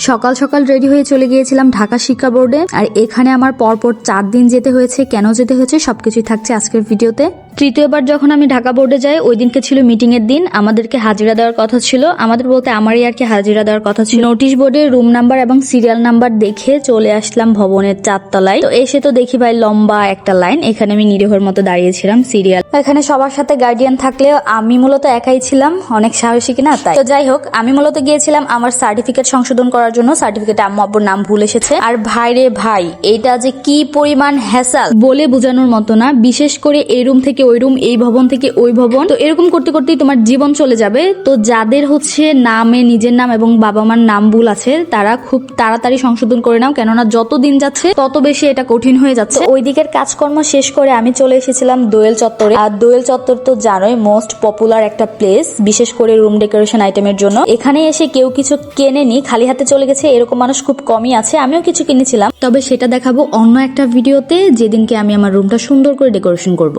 সকাল সকাল রেডি হয়ে চলে গিয়েছিলাম ঢাকা শিক্ষা বোর্ডে। আর এখানে আমার পরপর 4 দিন যেতে হয়েছে। কেন যেতে হয়েছে সবকিছুই থাকছে আজকের ভিডিওতে। তৃতীয়বার যখন আমি ঢাকা বোর্ডে যাই, ওই দিনকে ছিল মিটিং এর দিন। আমাদেরকে হাজিরা দেওয়ার কথা ছিল, আমাদের বলতে আমারই আর কি হাজিরা দেওয়ার কথা ছিল। নোটিশ বোর্ডে রুম নাম্বার এবং সিরিয়াল নাম্বার দেখে চলে আসলাম ভবনের 4 তলায়। তো এসে তো দেখি ভাই লম্বা একটা লাইন। এখানে আমি নিরীহর মতো দাঁড়িয়েছিলাম সিরিয়াল। এখানে সবার সাথে গার্ডিয়ান থাকলেও আমি মূলত একাই ছিলাম, অনেক সাহসী কিনা তাই। তো যাই হোক, আমি মূলত গিয়েছিলাম আমার সার্টিফিকেট সংশোধন করার জন্য। সার্টিফিকেটে আম্মু আব্বুর নাম ভুল এসেছে। আর ভাই রে ভাই, এটা যে কি পরিমাণ হ্যাসাল বলে বোঝানোর মতো না। বিশেষ করে এই রুম থেকে ওই রুম, এই ভবন থেকে ওই ভবন, তো এরকম করতে করতেই তোমার জীবন চলে যাবে। তো যাদের হচ্ছে নামে নিজের নাম এবং বাবা মার নাম ভুল আছে, তারা খুব তাড়াতাড়ি সংশোধন করে নাও, কেননা যত দিন যাচ্ছে তত বেশি এটা কঠিন হয়ে যাচ্ছে। ওই দিকের কাজকর্ম শেষ করে আমি চলে এসেছিলাম দোয়েল চত্বরে। আর দোয়েল চত্বর তো জানোই মোস্ট পপুলার একটা প্লেস, বিশেষ করে রুম ডেকোরেশন আইটেমের জন্য। এখানে এসে কেউ কিছু কেনেনি, খালি হাতে চলে গেছে এরকম মানুষ খুব কমই আছে। আমিও কিছু কিনেছিলাম, তবে সেটা দেখাবো অন্য একটা ভিডিওতে, যেদিনকে আমি আমার রুমটা সুন্দর করে ডেকোরেশন করব।